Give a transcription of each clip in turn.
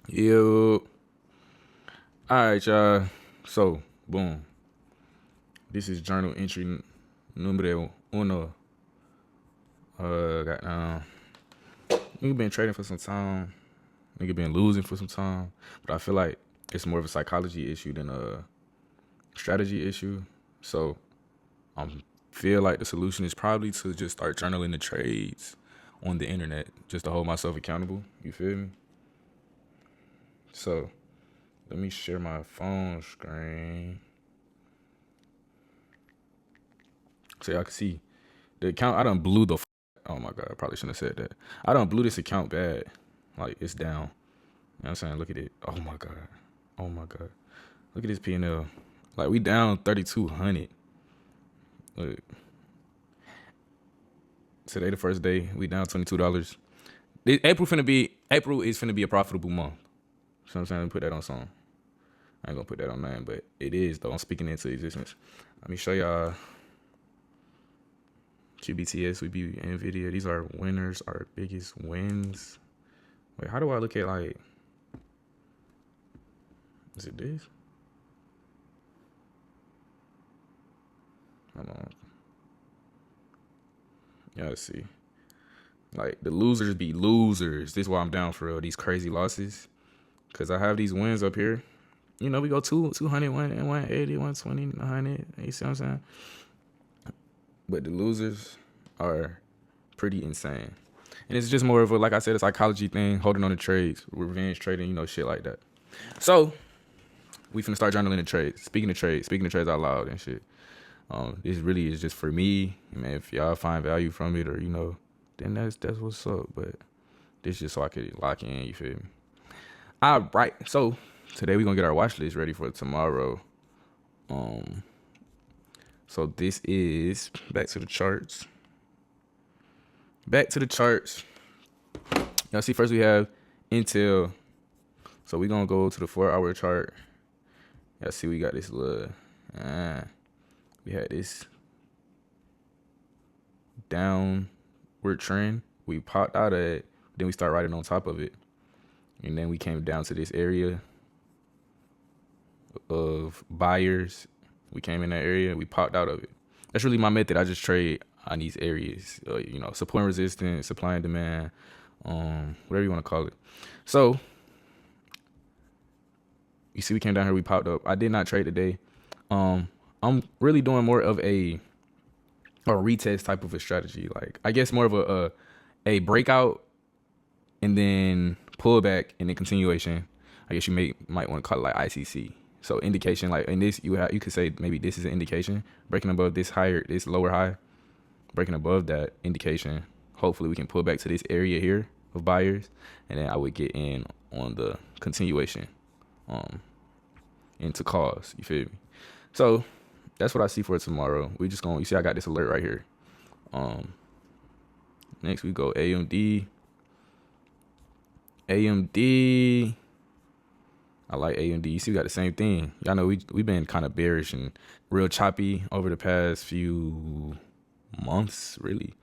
Yo. All right, y'all. So, boom. This is journal entry numero uno. Got nigga been trading for some time. Nigga been losing for some time. But I feel like it's more of a psychology issue than a strategy issue. So, I feel like the solution is probably to just start journaling the trades on the internet, just to hold myself accountable. You feel me? So, let me share my phone screen so y'all can see. The account, I done blew the. Oh my god, I probably shouldn't have said that. I done blew this account bad. Like it's down. You know what I'm saying? Look at it. Oh my god. Oh my god. Look at this P&L. Like we down 3,200. Look, today the first day we down $22. April is finna be a profitable month. So I'm saying put that on song. I ain't gonna put that on name, but it is though. I'm speaking into existence. Let me show y'all QBTS. We be Nvidia. These are winners. Our biggest wins. Wait, how do I look at like? Is it this? Hold on. Y'all see. Like the losers be losers. This is why I'm down for real. These crazy losses. Cause I have these wins up here. You know, we go 200, 180, 120, 100. You see what I'm saying? But the losers are pretty insane. And it's just more of a, like I said, a psychology thing, holding on to trades, revenge trading, you know, shit like that. So we finna start journaling the trades. Speaking of trades out loud and shit. This really is just for me, man. If y'all find value from it, or you know, then that's what's up. But this just so I could lock in. You feel me? All right. So today we gonna get our watch list ready for tomorrow. So this is back to the charts. Back to the charts. Y'all see, first we have Intel. So we gonna go to the 4-hour chart. Y'all see, we got this little. We had this downward trend. We popped out of it. Then we start riding on top of it. And then we came down to this area of buyers. We came in that area. We popped out of it. That's really my method. I just trade on these areas. You know, support and resistance, supply and demand, whatever you want to call it. So you see, we came down here. We popped up. I did not trade today. I'm really doing more of a retest type of a strategy. Like I guess more of a breakout and then pullback and then continuation. I guess you might want to call it like ICC. So indication, like in this, you could say maybe this is an indication breaking above this lower high, breaking above that indication. Hopefully we can pull back to this area here of buyers, and then I would get in on the continuation, into calls. You feel me? So that's what I see for tomorrow. We just gonna, you see, I got this alert right here. Next we go AMD. AMD. I like AMD. You see, we got the same thing. Y'all know we've been kind of bearish and real choppy over the past few months, really.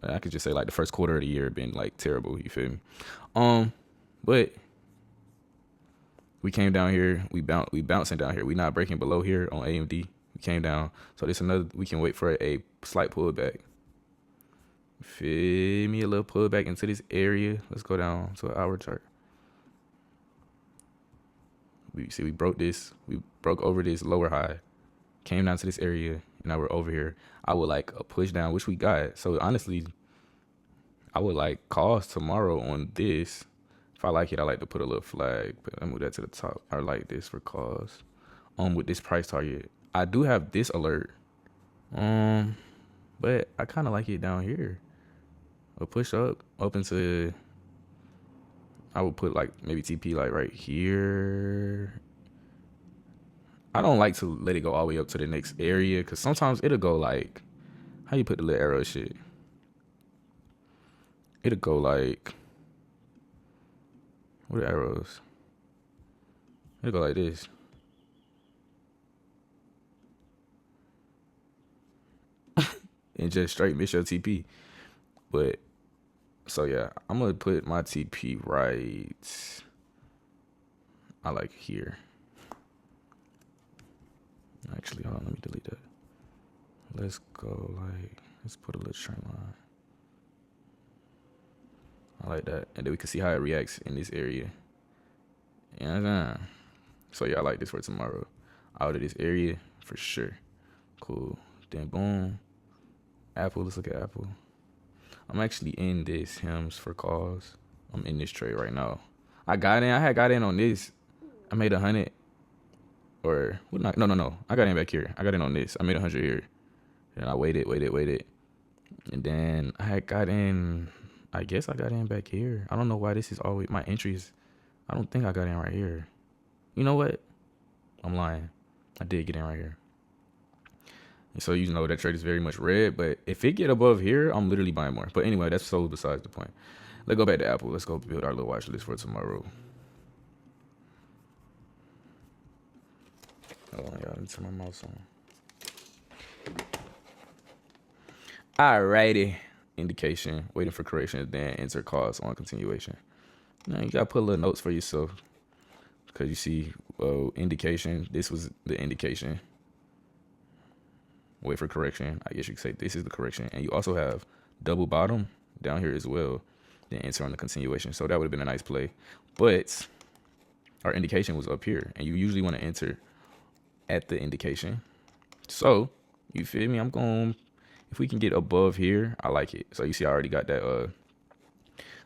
I could just say like the first quarter of the year been like terrible. You feel me? But we came down here. We bouncing down here. We not breaking below here on AMD. We came down. So this another. We can wait for a slight pullback. Feel me? A little pullback into this area. Let's go down to an hour chart. We broke this. We broke over this lower high, came down to this area, and now we're over here. I would like a push down, which we got. So honestly, I would like calls tomorrow on this. If I like it, I like to put a little flag. But I move that to the top. I like this for calls. With this price target, I do have this alert. But I kind of like it down here. A push up, open to. I would put like maybe TP like right here. I don't like to let it go all the way up to the next area because sometimes it'll go like, how you put the little arrow shit? It'll go like, what are arrows? It'll go like this. And just straight miss your TP. But, so yeah, I'm going to put my TP right I like here. Actually, hold on, let me delete that. Let's go let's put a little trend line. I like that. And then we can see how it reacts in this area. Yeah. So yeah, I like this for tomorrow. Out of this area, for sure. Cool. Then boom. Apple, let's look at Apple. I'm actually in this Hems for calls. I'm in this trade right now. I had got in on this. I made 100. Or, what not? No. I got in back here. I got in on this. I made 100 here. And I waited. And then I had got in, I guess I got in back here. I don't know why this is always, my entries, I don't think I got in right here. You know what? I'm lying. I did get in right here. And so you know that trade is very much red, but if it get above here, I'm literally buying more. But anyway, that's so besides the point. Let's go back to Apple. Let's go build our little watch list for tomorrow. Hold on, y'all. Let me turn my mouse on. Alrighty. Indication, waiting for correction, then enter calls on continuation. Now you gotta put a little notes for yourself. Because you see, indication, this was the indication. Wait for correction. I guess you could say this is the correction. And you also have double bottom down here as well. Then enter on the continuation. So that would have been a nice play. But our indication was up here. And you usually want to enter at the indication. So, you feel me? I'm going, if we can get above here, I like it. So you see I already got that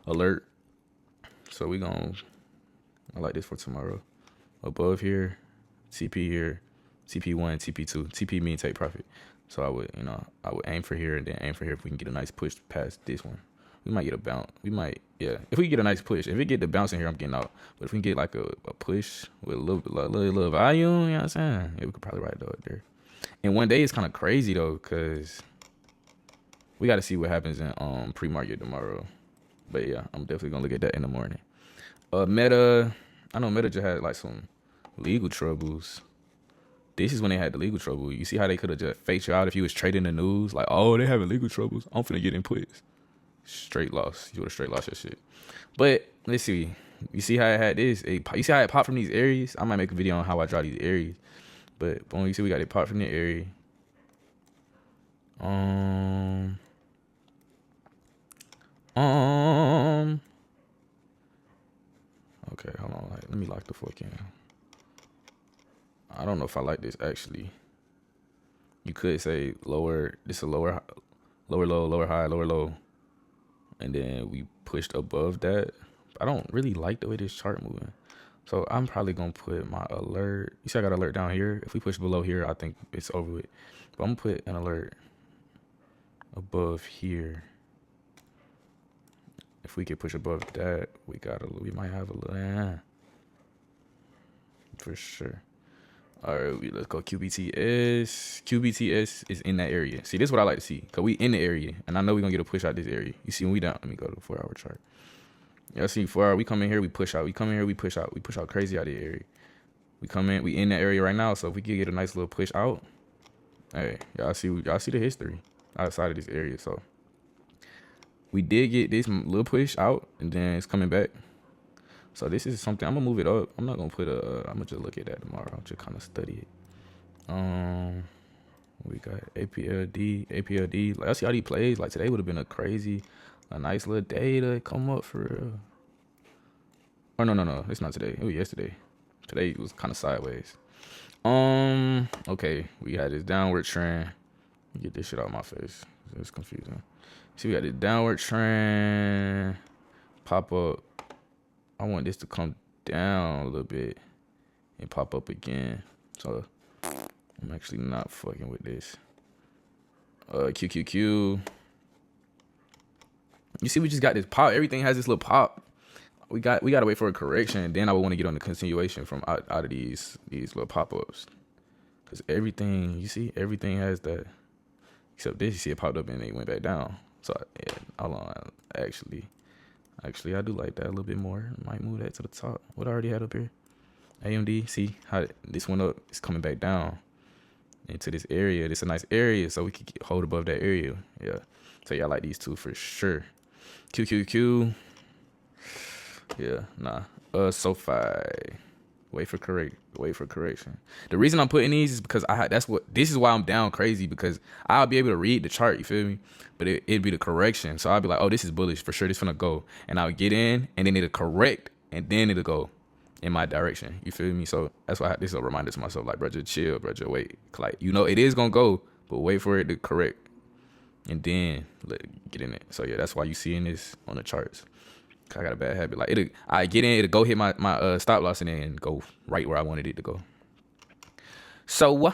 alert. So I like this for tomorrow. Above here, TP here, TP1, TP2. TP mean take profit. So I would aim for here and then aim for here if we can get a nice push past this one. We might get a bounce. If we get a nice push. If we get the bounce in here, I'm getting out. But if we can get like a push with a little volume, you know what I'm saying? Yeah, we could probably ride it there. And one day it's kind of crazy though, because we got to see what happens in pre-market tomorrow. But yeah, I'm definitely going to look at that in the morning. Meta, I know Meta just had like some legal troubles. This is when they had the legal trouble. You see how they could have just faked you out if you was trading the news? Like, oh, they having legal troubles. I'm finna get in puts. Straight loss. You would have straight lost your shit. But let's see. You see how it had this? You see how it popped from these areas? I might make a video on how I draw these areas. But boom, you see we got it popped from the area. Okay, hold on. Let me lock the fuck in. I don't know if I like this actually. You could say lower. This is a lower low, lower high, lower low, and then we pushed above that. I don't really like the way this chart moving, so I'm probably gonna put my alert. You see, I got alert down here. If we push below here, I think it's over with. But I'm gonna put an alert above here. If we could push above that, we might have a little, for sure. All right, let's go QBTS. QBTS is in that area. See, this is what I like to see, because we in the area, and I know we're going to get a push out this area. You see, when we down, let me go to the 4-hour chart. Y'all see, 4 hour, we come in here, we push out. We come in here, we push out. We push out crazy out of the area. We come in, we in that area right now, so if we could get a nice little push out, hey, y'all see the history outside of this area, so. We did get this little push out, and then it's coming back. So this is something, I'm going to move it up. I'm not going to I'm going to just look at that tomorrow. I'll just kind of study it. We got APLD. Like, I see all these plays. Like, today would have been a nice little day to come up for real. Oh, no. It's not today. It was yesterday. Today was kind of sideways. Okay. We had this downward trend. Get this shit out of my face. It's confusing. See, we got this downward trend. Pop up. I want this to come down a little bit and pop up again. So I'm actually not fucking with this. QQQ. You see, we just got this pop. Everything has this little pop. We got to wait for a correction. Then I would want to get on the continuation from out of these little pop-ups. Because everything, you see, everything has that. Except this, you see it popped up and it went back down. So, yeah, hold on. Actually, I do like that a little bit more. Might move that to the top. What I already had up here. AMD, see how this went up. It's coming back down into this area. This is a nice area, so we can hold above that area. Yeah. So, yeah, I like these two for sure. QQQ. Yeah, nah. SoFi. Wait for correction. The reason I'm putting these is because this is why I'm down crazy, because I'll be able to read the chart, you feel me? But it'd be the correction. So I'll be like, oh, this is bullish for sure. This finna go. And I'll get in and then it'll correct and then it'll go in my direction. You feel me? So that's why this is a reminder to myself, like, bro, just chill, bro, just wait. Like, it is gonna go, but wait for it to correct. And then get in it. So yeah, that's why you seeing this on the charts. I got a bad habit. Like I get in, it'll go hit my stop loss and then go right where I wanted it to go. So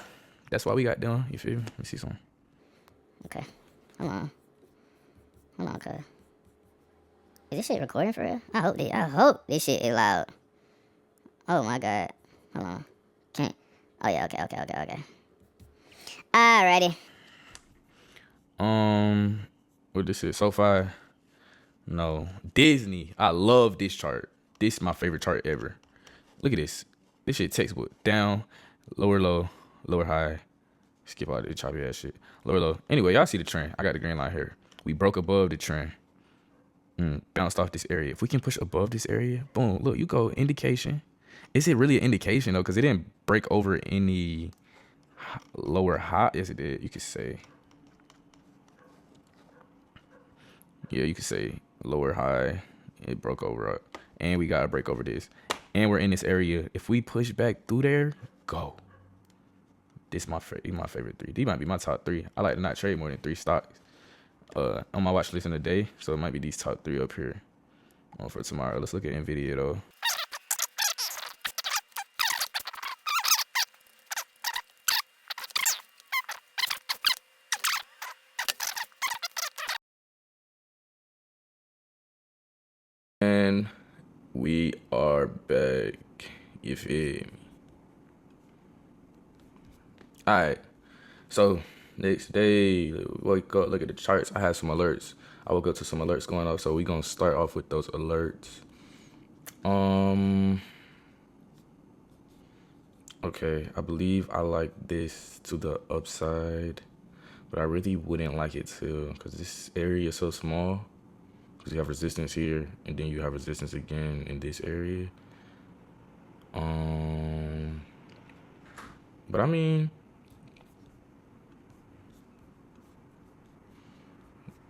that's why we got done. You feel me? Let me see something. Okay. Hold on, cuz. Is this shit recording for real? I hope this shit is loud. Oh my god. Hold on. Can't. Oh yeah, okay. Alrighty. What this is? SoFi. No. Disney. I love this chart. This is my favorite chart ever. Look at this. This shit textbook. Down, lower low, lower high. Skip all the choppy ass shit. Lower low. Anyway, y'all see the trend. I got the green line here. We broke above the trend. Bounced off this area. If we can push above this area, boom. Look, you go indication. Is it really an indication though? Because it didn't break over any lower high. Yes, it did. You could say. Yeah, you could say lower high. It broke over up. And we got to break over this. And we're in this area. If we push back through there, go. This is my favorite three. These might be my top three. I like to not trade more than 3 stocks on my watch list in a day. So it might be these top 3 up here for tomorrow. Let's look at NVIDIA though. And we are back. You feel me? Alright. So next day, wake up, look at the charts. I had some alerts. I woke up to some alerts going off. So we gonna start off with those alerts. Okay, I believe I like this to the upside, but I really wouldn't like it to, because this area is so small. Because you have resistance here, and then you have resistance again in this area. But I mean,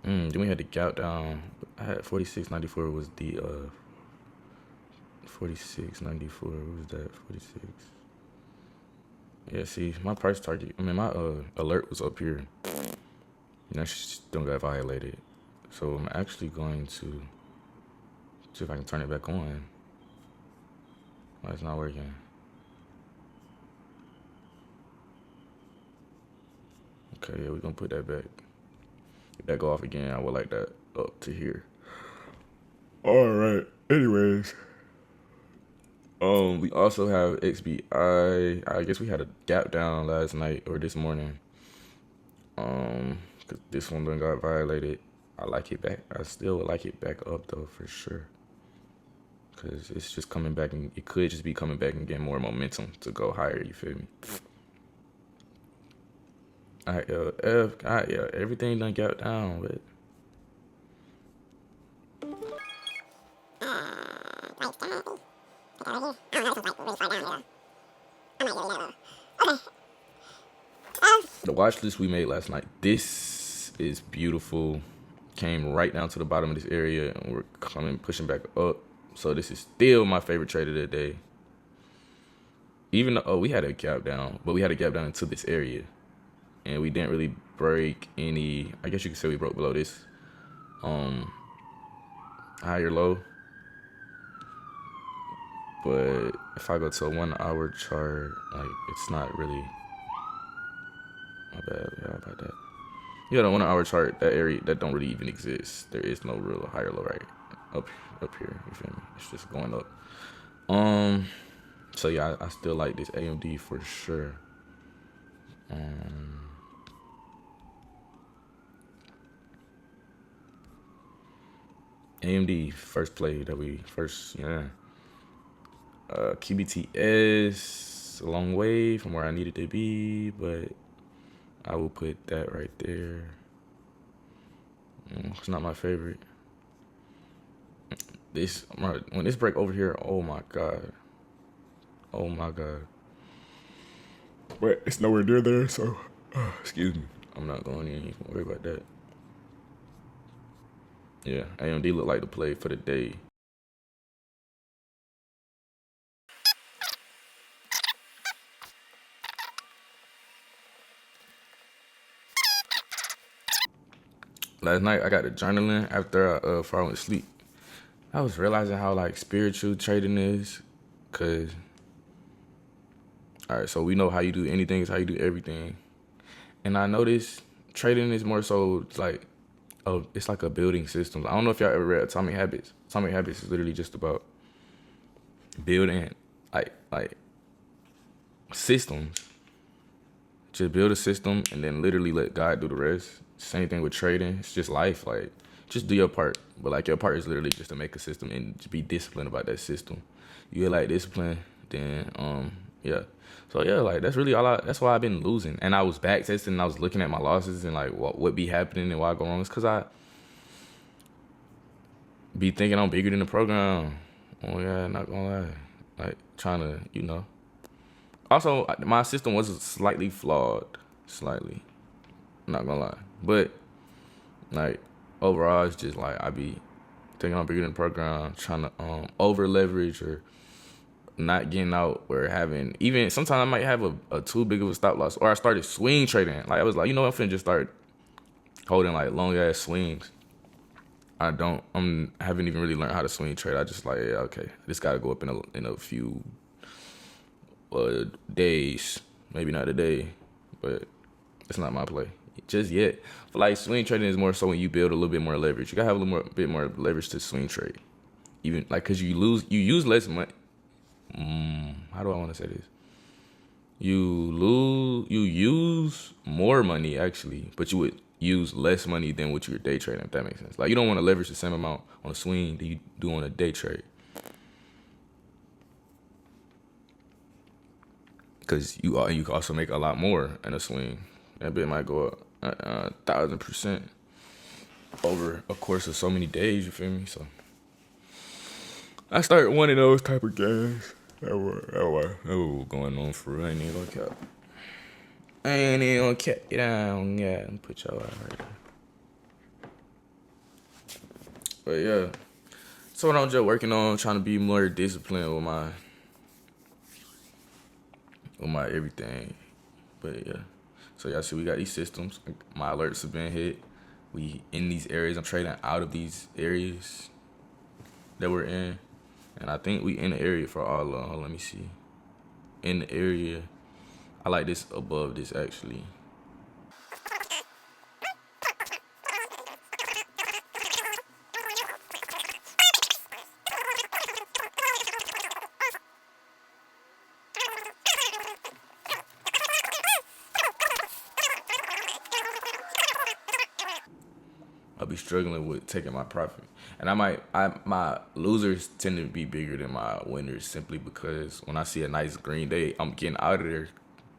then we had the gap down. I had 46.94 was the 46.94. What was that? 46. Yeah, see, my price target. I mean, my alert was up here. And that still got violated. So I'm actually going to see if I can turn it back on. Why it's not working? Okay, yeah, we're gonna put that back. If that go off again, I would like that up to here. Alright, anyways. We also have XBI. I guess we had a gap down last night or this morning. Cause this one done got violated. I like it back. I still would like it back up though, for sure. Cause it's just coming back, and it could just be coming back and getting more momentum to go higher. You feel me? Alright, yeah, everything done got down, but. The watch list we made last night. This is beautiful. Came right down to the bottom of this area, and we're pushing back up. So this is still my favorite trade of the day. Even though we had a gap down, but we had a gap down into this area, and we didn't really break any. I guess you could say we broke below this higher low. But if I go to a 1 hour chart, like, it's not really. My bad, yeah, about that. Yeah, the 1 hour chart, that area that don't really even exist. There is no real higher low right up here. You feel me? It's just going up. So yeah, I still like this AMD for sure. AMD first play that we first, yeah. QBTS, a long way from where I needed to be, but I will put that right there. It's not my favorite. When this break over here, oh my god. Oh my god. But it's nowhere near there, so excuse me. I'm not going to even worry about that. Yeah, AMD look like the play for the day. Last night I got the journaling after before I went to sleep. I was realizing how like spiritual trading is, cause all right, so we know how you do anything is how you do everything, and I noticed trading is more so like, oh, it's like a building system. I don't know if y'all ever read Atomic Habits. Atomic Habits is literally just about building like systems. Just build a system and then literally let God do the rest. Same thing with trading. It's just life. Like, just do your part. But like your part is literally just to make a system and just be disciplined about that system. You get like discipline, then yeah. So yeah, like that's really that's why I've been losing. And I was back testing and I was looking at my losses and like what be happening and why I go wrong. It's cause I be thinking I'm bigger than the program. Oh yeah, not gonna lie. Like trying to, Also, my system was slightly flawed. Slightly. I'm not gonna lie. But, like, overall, it's just like I be thinking I'm bigger than the program, trying to over leverage or not getting out or having, even sometimes I might have a too big of a stop loss. Or I started swing trading. Like, I was like, I'm finna just start holding like long ass swings. I haven't even really learned how to swing trade. I just like, yeah, okay, this gotta go up in a few days, maybe not a day, but it's not my play just yet. But like swing trading is more so when you build a little bit more leverage. You gotta have a bit more leverage to swing trade, even like because you use less money. How do I want to say this? You use more money actually, but you would use less money than what you were day trading. If that makes sense. Like you don't want to leverage the same amount on a swing that you do on a day trade. Because you can also make a lot more in a swing. That bit might go up 1,000% over a course of so many days. You feel me? So I started one of those type of games. That was going on for real. I ain't even gonna cap. I ain't even gonna cap it down. Yeah, put y'all out right there. But yeah, so what I'm just working on, trying to be more disciplined with my everything. But yeah, so y'all see we got these systems. My alerts have been hit. We in these areas. I'm trading out of these areas that we're in, and I think we in the area for all of them. Let me see. In the area, I like this above this actually. I'll be struggling with taking my profit. And my losers tend to be bigger than my winners simply because when I see a nice green day, I'm getting out of there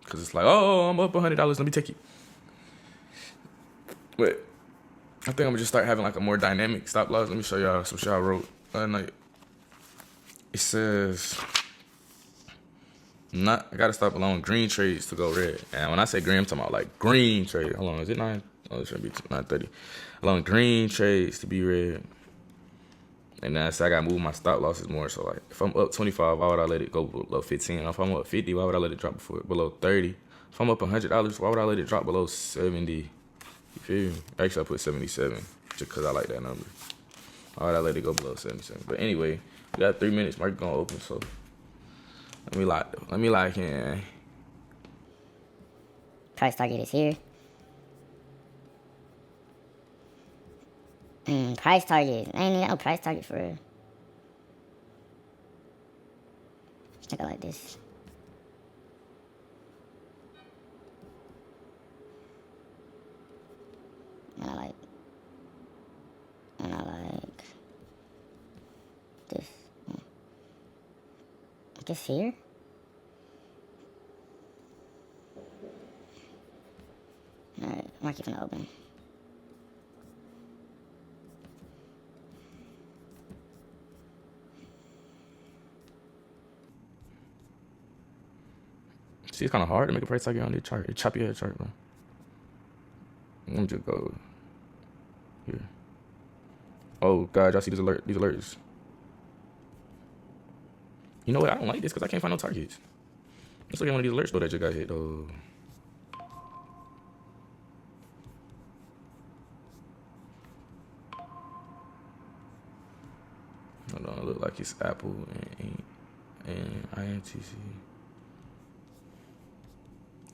because it's like, oh, I'm up $100. Let me take it. But I think I'm gonna just start having like a more dynamic stop loss. Let me show y'all some shit I wrote last night. It says, I gotta stop allowing green trades to go red. And when I say green, I'm talking about like green trade. Hold on, is it 9? Oh, it should be 9:30. Allowing green trades to be red. And then I say I gotta move my stop losses more. So like, if I'm up 25, why would I let it go below 15? If I'm up 50, why would I let it drop below 30? If I'm up $100, why would I let it drop below 70? You feel me? Actually, I put 77 just because I like that number. Why would I let it go below 77? But anyway, we got 3 minutes. Market gonna open, so let me lock in. Price target is here. Price target. I ain't even no price target for real. I go like this. And I like this. I guess here. Alright, market gonna open. See, it's kind of hard to make a price target on this chart. It's choppy head chart, bro. Let me just go here. Oh God, y'all see these alerts? You know what? I don't like this because I can't find no targets. Let's look at one of these alerts though that just got hit though. Hold on, it look like it's Apple and INTC.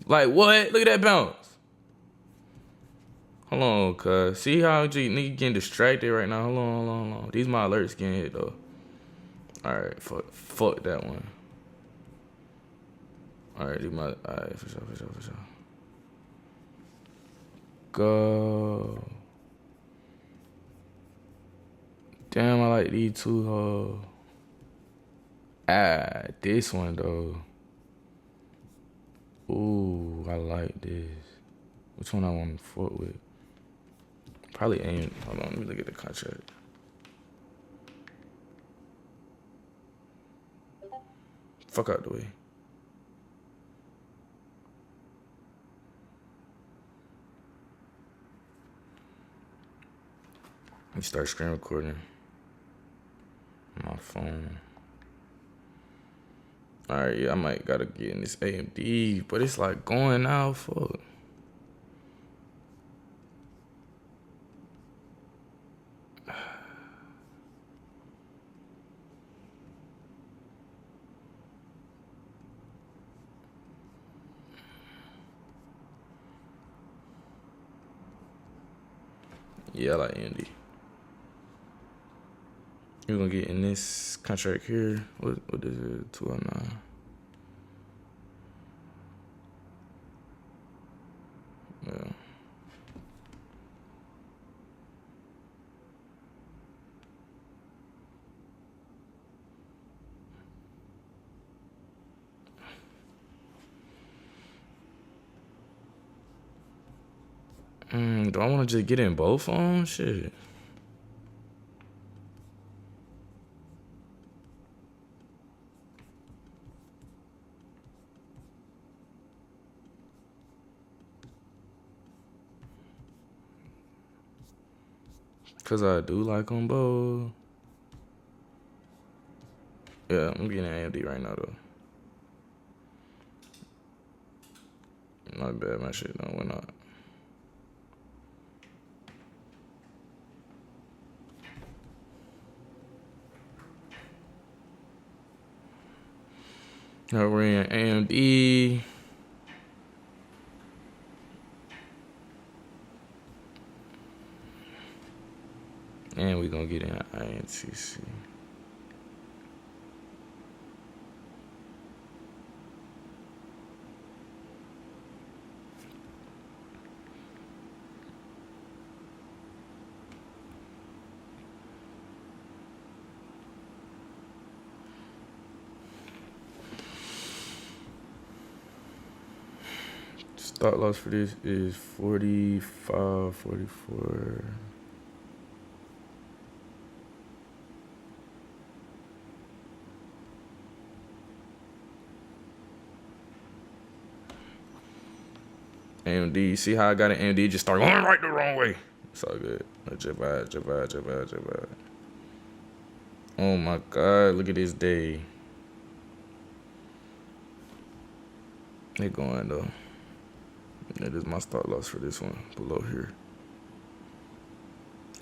Like what? Look at that bounce. Hold on, cuz. See how nigga getting distracted right now? Hold on. These my alerts getting hit though. Alright, fuck that one. Alright, alright, for sure. Go. Damn, I like these two. This one though. Ooh, I like this. Which one I want to fuck with? Probably aim. Hold on, let me look at the contract. Fuck out the way. Let me start screen recording. My phone. Alright, yeah, I might gotta get in this AMD, but it's like going out, fuck. Yeah, I like AMD. We're gonna get in this contract here. What is it? 209. Yeah. Do I want to just get in both on shit? Cause I do like them both. Yeah, I'm getting AMD right now though. Not bad, my shit. No, we're not. Now we're in AMD. And we're gonna get in INTC. Stop loss for this is 45, 44. AMD, see how I got an AMD just start going right the wrong way. It's all good. Jabba. Oh my God, look at this day. They going though. That is my stop loss for this one below here.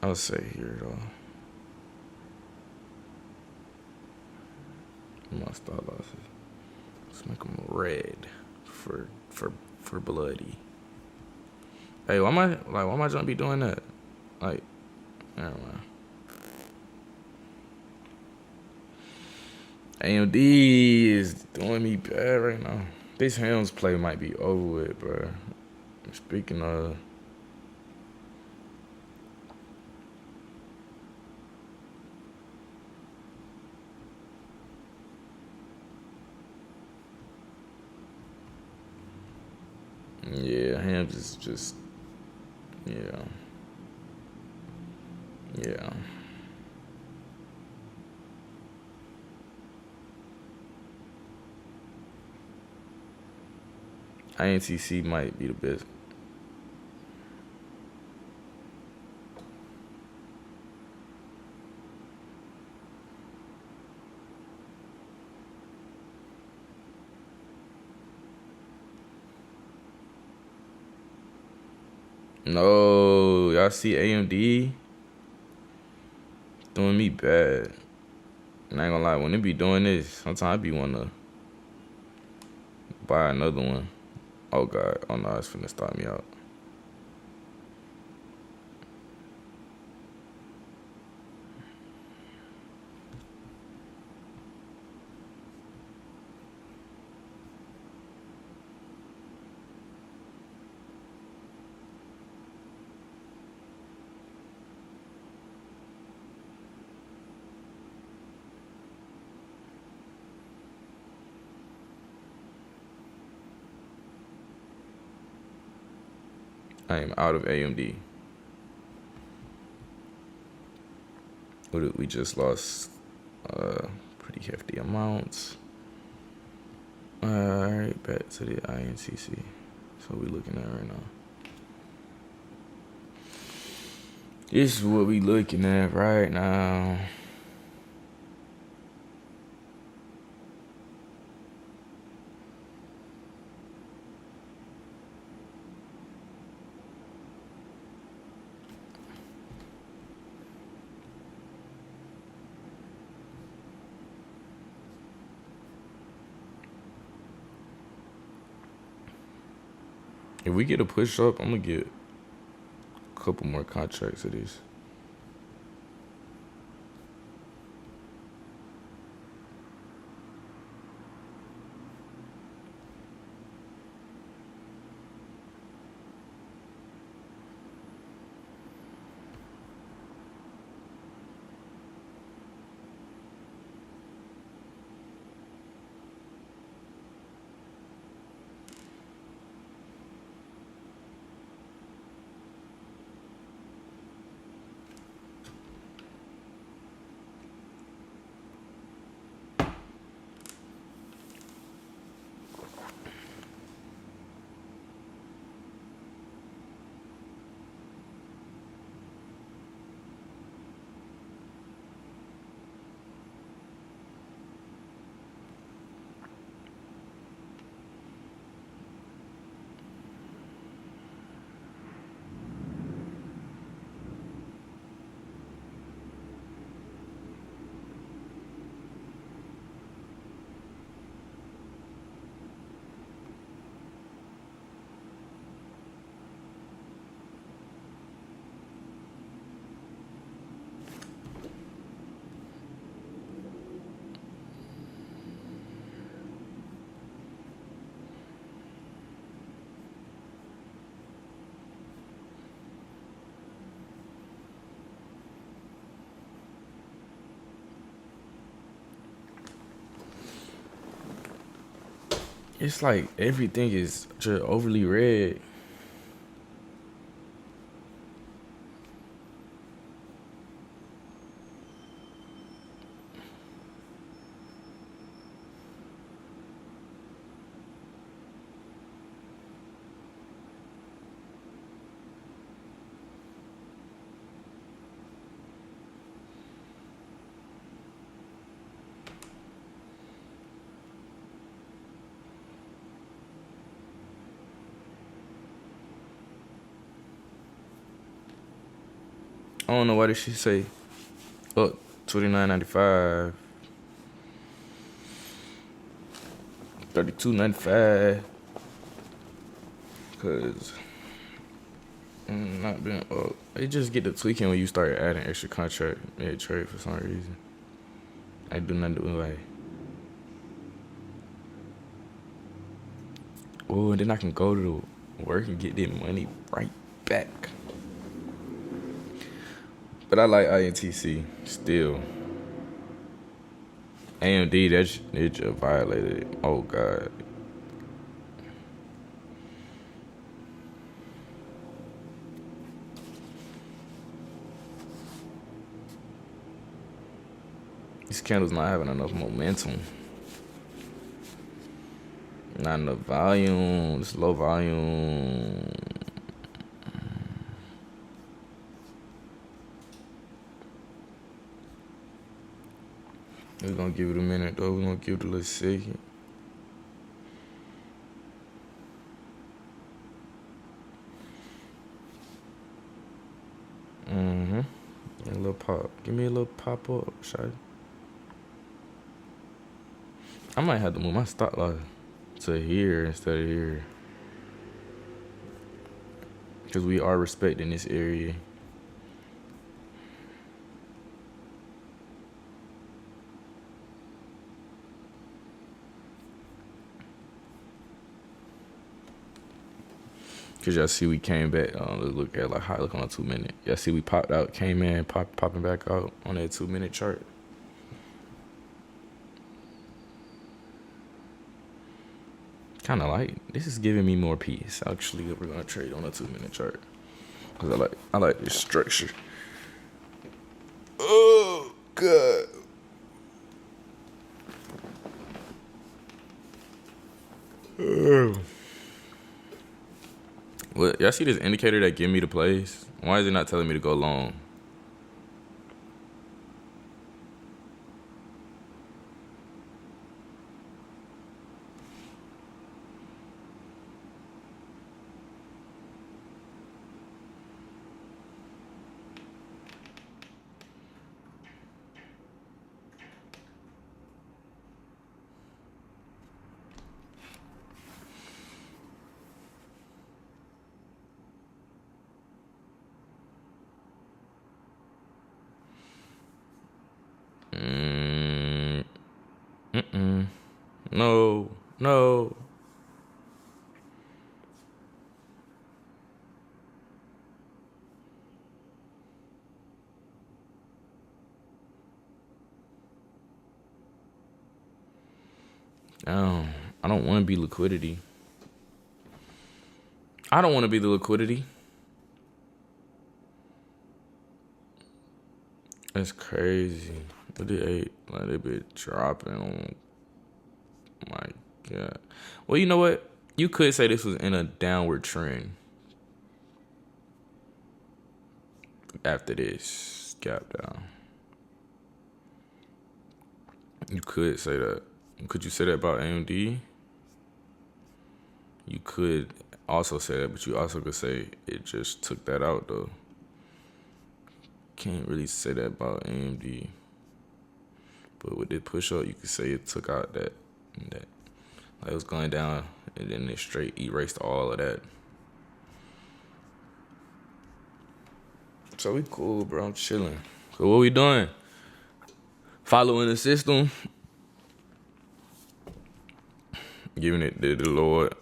I'll say here though. My stop losses. Let's make them red for bloody. Hey, why am I gonna be doing that? Like, never mind. AMD is doing me bad right now. This Helms play might be over with, bro. Speaking of, yeah, Helms is just, yeah. INTC might be the best. No, y'all see AMD doing me bad. And I ain't gonna lie, when they be doing this, sometimes I be wanna buy another one. Oh god, oh no, it's finna stop me out. I am out of AMD. We just lost pretty hefty amounts. Alright, back to the INCC. So we looking at right now. This is what we looking at right now. If we get a push up, I'm gonna get a couple more contracts of these. It's like everything is just overly red. I don't know why this shit say up $29.95, $32.95, cause not been up. They just get the tweaking when you start adding extra contract mid trade for some reason. I do not do like. Oh, and then I can go to work and get that money right back. But I like INTC still. AMD, they just violated it. Oh god. These candles not having enough momentum. Not enough volume. It's low volume. We're gonna give it a minute though. We're gonna give it a little second. A little pop. Give me a little pop up, shawty. I might have to move my stop loss to here instead of here. Because we are respecting this area. Because y'all see we came back. Let's look at like how it look on a 2 minute. Y'all see we popped out, came in, popping back out on that 2 minute chart. Kind of like, this is giving me more peace. Actually, we're going to trade on a 2 minute chart. Because I like this structure. Oh, God. Well, y'all see this indicator that give me the plays? Why is it not telling me to go long? No, no. I don't want to be liquidity. I don't want to be the liquidity. That's crazy. Look at 8. Like, they be dropping on. My God. Well, you know what? You could say this was in a downward trend. After this gap down. You could say that. Could you say that about AMD? You could also say that, but you also could say it just took that out, though. Can't really say that about AMD. But with the push up, you could say it took out that. Like, it was going down, and then it straight erased all of that. So we cool, bro. I'm chilling. So what we doing? Following the system. Giving it to the Lord.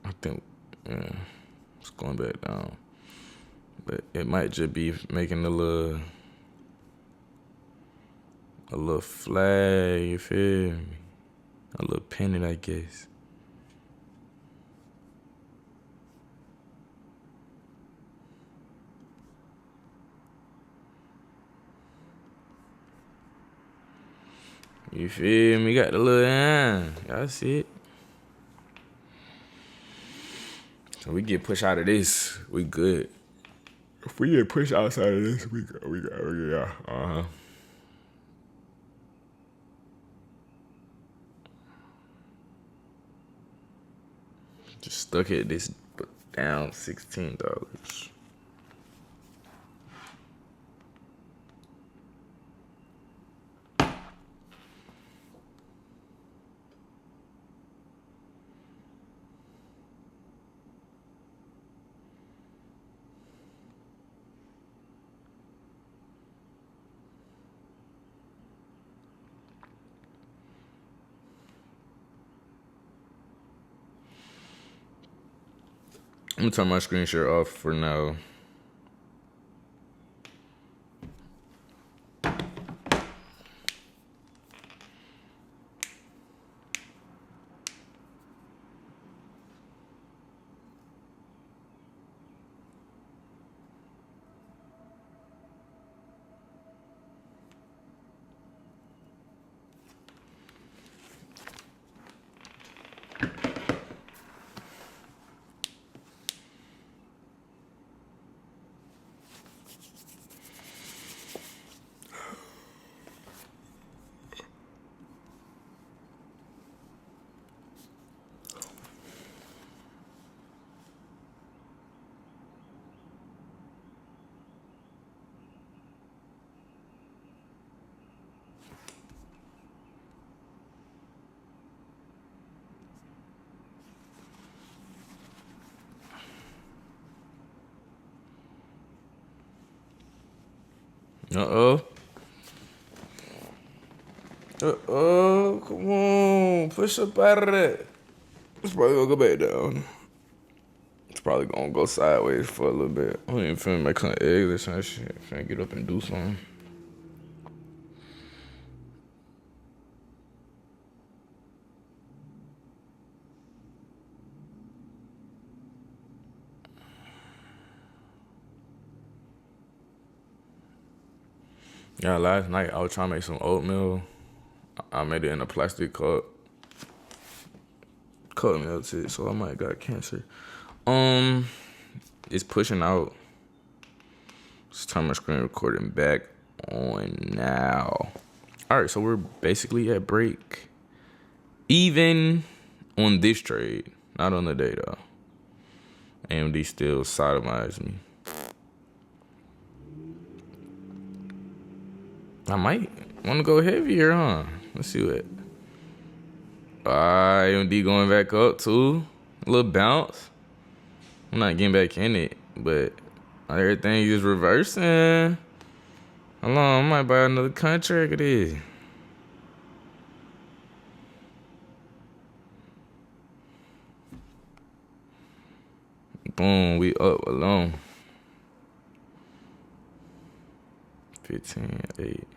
I think, yeah, it's going back down. But it might just be making a little flag, you feel me? A little pennant, I guess. You feel me? Got the little hand. Y'all see it? So we get pushed out of this, we good. If we get pushed outside of this, we yeah. Just stuck at this down $16. I'm gonna turn my screen share off for now. Uh-oh. Uh-oh. Come on. Push up out of that. It's probably gonna go back down. It's probably gonna go sideways for a little bit. I ain't finna make some eggs or some shit. Finna get up and do something. Yeah, last night I was trying to make some oatmeal. I made it in a plastic cup. Cut melted, so I might got cancer. It's pushing out. Let's turn my screen recording back on now. All right, so we're basically at break. Even on this trade, not on the day though. AMD still sodomized me. I might want to go heavier, huh? Let's see what. AMD going back up too. A little bounce. I'm not getting back in it, but everything is reversing. Hold on, I might buy another contract of this. Boom, we up alone. 15, 8.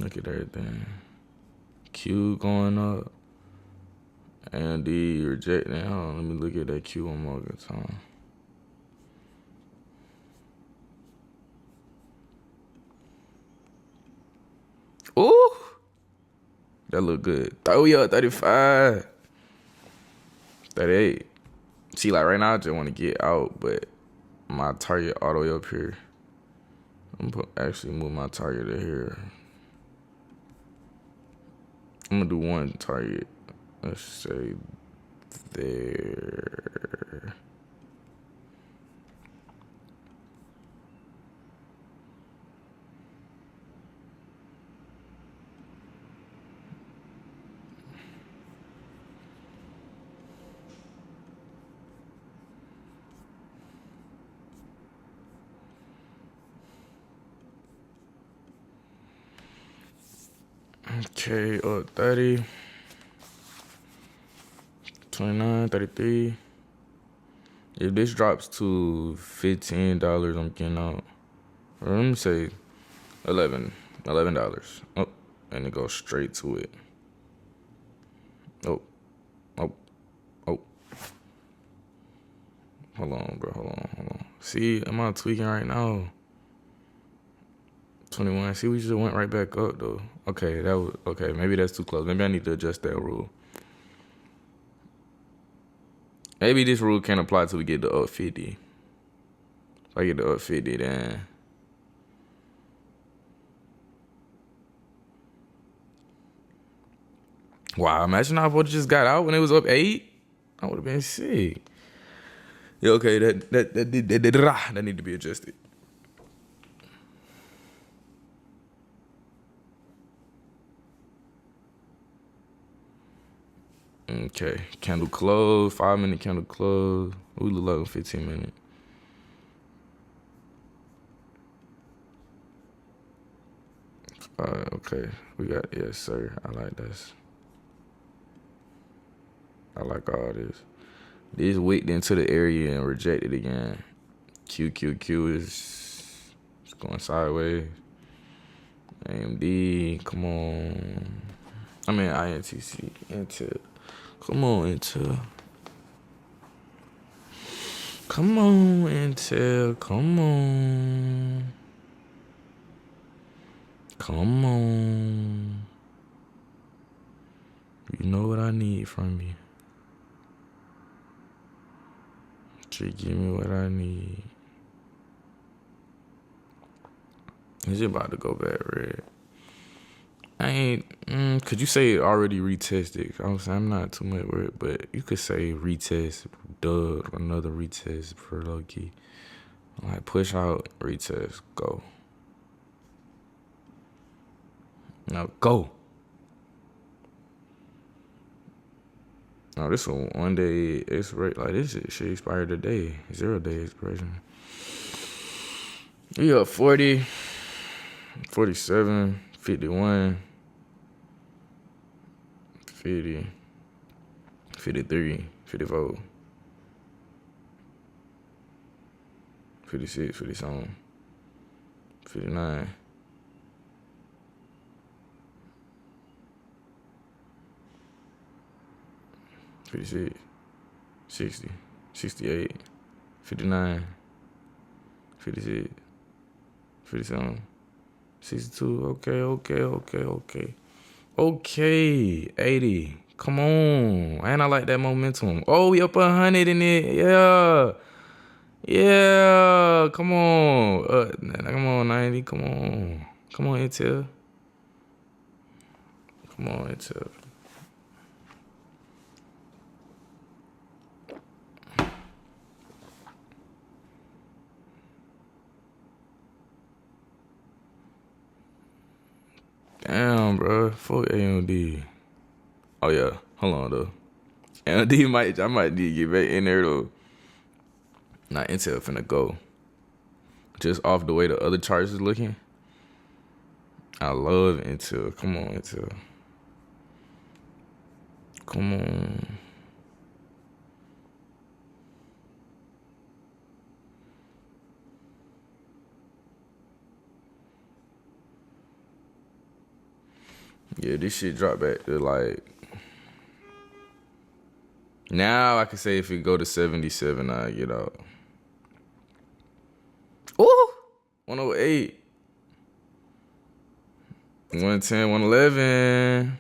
Look at everything. Q going up. AMD rejecting. Hold on, let me look at that Q one more good time. Ooh, that look good. Throw you up 35. 38. See, like right now, I just want to get out, but my target all the way up here. I'm gonna actually move my target to here. I'm gonna do one target. Let's say there. Okay, 30. 29, 33. If this drops to $15, I'm getting out. Or let me say $11. Oh, and it goes straight to it. Oh. Oh. Hold on, bro. Hold on. See, am I tweaking right now? 21. See, we just went right back up though. Okay, maybe that's too close. Maybe I need to adjust that rule. Maybe this rule can't apply till we get to up 50. If I get to up 50, then wow, imagine I would have just got out when it was up 8. I would have been sick. Yeah, okay, that need to be adjusted. Okay, candle close, 5-minute candle close. We look like 15 minutes. Okay, we got, yes sir, I like this. I like all this. This wicked into the area and rejected again. Q is going sideways. AMD, come on. I mean INTC, Intel. Come on, Intel. Come on, Intel. Come on. Come on. You know what I need from you. Just give me what I need. Is it about to go back red? I ain't. Could you say already retested? I was saying I'm not too much worried, but you could say retest, dub, another retest for low key. Like push out, retest, go. Now go. No, this one day expiration. Like this shit expired today. 0 day expiration. We got 40, 47, 51, 50, 53, 54, 56, 57, 59. 56, 60, 68, 59, 56, 57, 62. Okay, 80. Come on. And I like that momentum. Oh, we up 100 in it. Yeah. Yeah. Come on. Come on, 90. Come on. Come on, Intel. Come on, Intel. Damn, bro. Fuck AMD. Oh, yeah. Hold on, though. AMD I might need to get back in there, though. Not Intel finna go. Just off the way the other charts is looking. I love Intel. Come on, Intel. Come on. Yeah, this shit dropped back to like. Now I can say if it go to 77, I get out. Ooh, 108. 110, 111.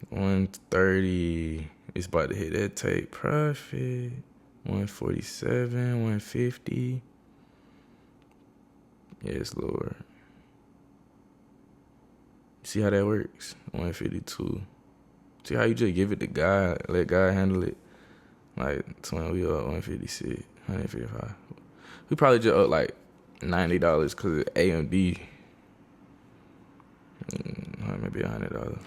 130. It's about to hit that take profit. 147, 150. Yeah, it's lower. See how that works? 152. See how you just give it to God, let God handle it? Like, 20, we up 156, 155. We probably just up like $90 because of AMD. Maybe $100.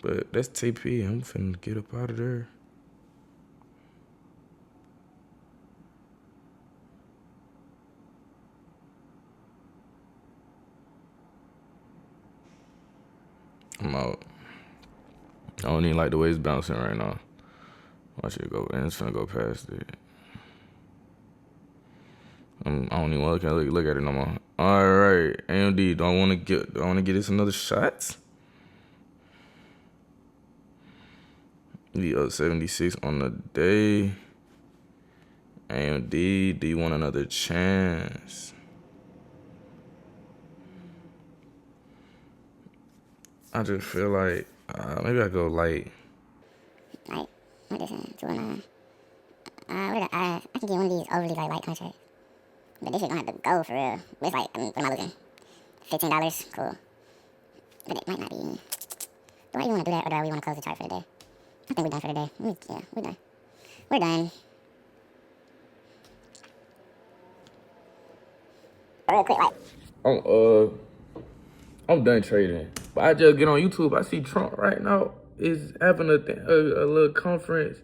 But that's TP. I'm finna get up out of there. I'm out. I don't even like the way it's bouncing right now. Watch it go, and it's finna go past it. I don't even want to look at it no more. All right, AMD. Do I want to get this another shot? We up 76 on the day. AMD, do you want another chance? I just feel like maybe I go light. Like, what this is, 209. I can get one of these overly light contracts. But this shit gonna have to go for real. It's like, what am I looking? $15? Cool. But it might not be. Do I even want to do that, or do we want to close the chart for the day? I think we're done for the day. Yeah, we're done. We're done. Real quick, like. I'm done trading. But I just get on YouTube. I see Trump right now is having a little conference.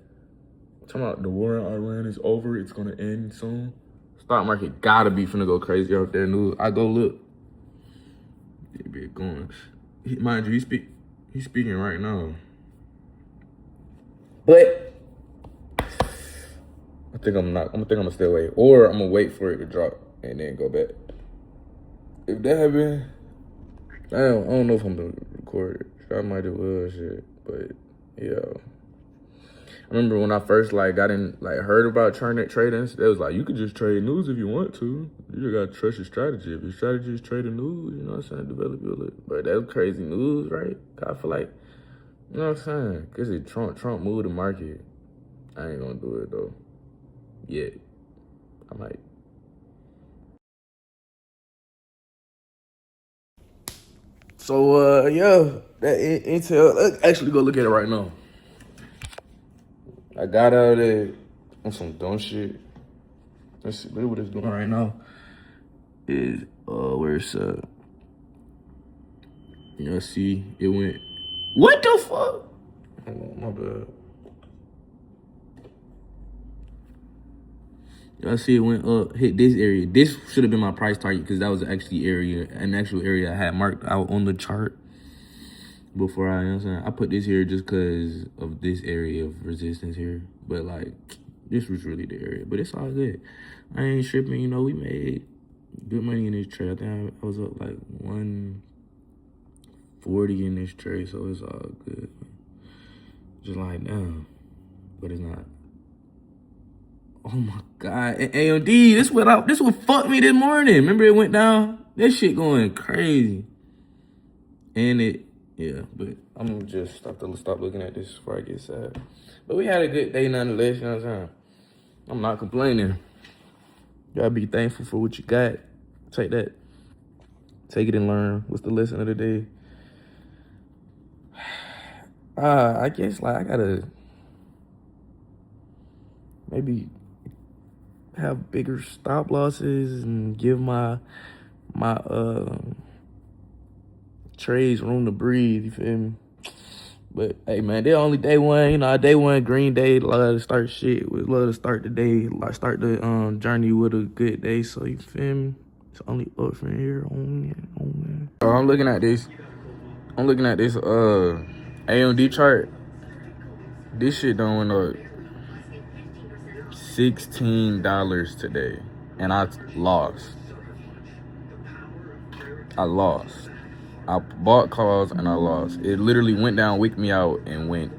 Talking about the war in Iran is over. It's gonna end soon. Stock market gotta be finna go crazy out there. News. I go look. It be going. Mind you, he's speaking right now. But I think I'm gonna stay away, or I'm gonna wait for it to drop and then go back. If that happen, I don't know if I'm gonna record it. I might as well, shit. But yeah, I remember when I first heard about trading. They was like, you could just trade news if you want to. You just gotta trust your strategy. If your strategy is trading news, you know what I'm saying, develop it. But that's crazy news, right? I feel like, you know what I'm saying, cause it Trump moved the market. I ain't gonna do it though. Yet, I might. So yeah, that Intel. Let's actually go look at it right now. I got out of there on some dumb shit. Let's see, look what it's doing right now. Is where it's y'all see it went. What the fuck? Oh, my bad. Y'all see it went up, hit this area. This should have been my price target because that was actually an actual area I had marked out on the chart before you know what I'm saying? I put this here just because of this area of resistance here. But like, this was really the area. But it's all good. I ain't tripping, you know, we made good money in this trade. I think I was up like 140 in this trade, so it's all good. Just like, damn. But it's not. Oh my God, and AMD, this what fucked me this morning. Remember it went down? That shit going crazy. And yeah, but I'm gonna just stop looking at this before I get sad. But we had a good day nonetheless, you know what I'm saying? I'm not complaining. You gotta be thankful for what you got. Take that. Take it and learn. What's the lesson of the day? I guess like I gotta maybe have bigger stop losses and give my trades room to breathe, you feel me? But hey man, they're only day one, you know, day one green day, love to start shit. We love to start the day, like start the journey with a good day, so you feel me? It's only up from here on. So I'm looking at this AMD chart. This shit done went up $16 today, and I lost. I bought calls and I lost. It literally went down, wicked me out, and went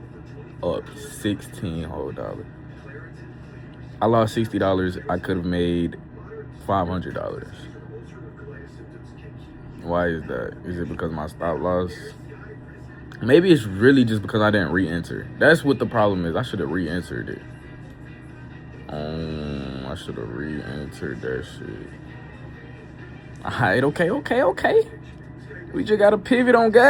up $16 whole dollars. I lost $60. I could have made $500. Why is that? Is it because my stop loss? Maybe it's really just because I didn't re-enter. That's what the problem is. I should have re-entered it. I should have re-entered that shit. Alright, okay. We just gotta pivot on God.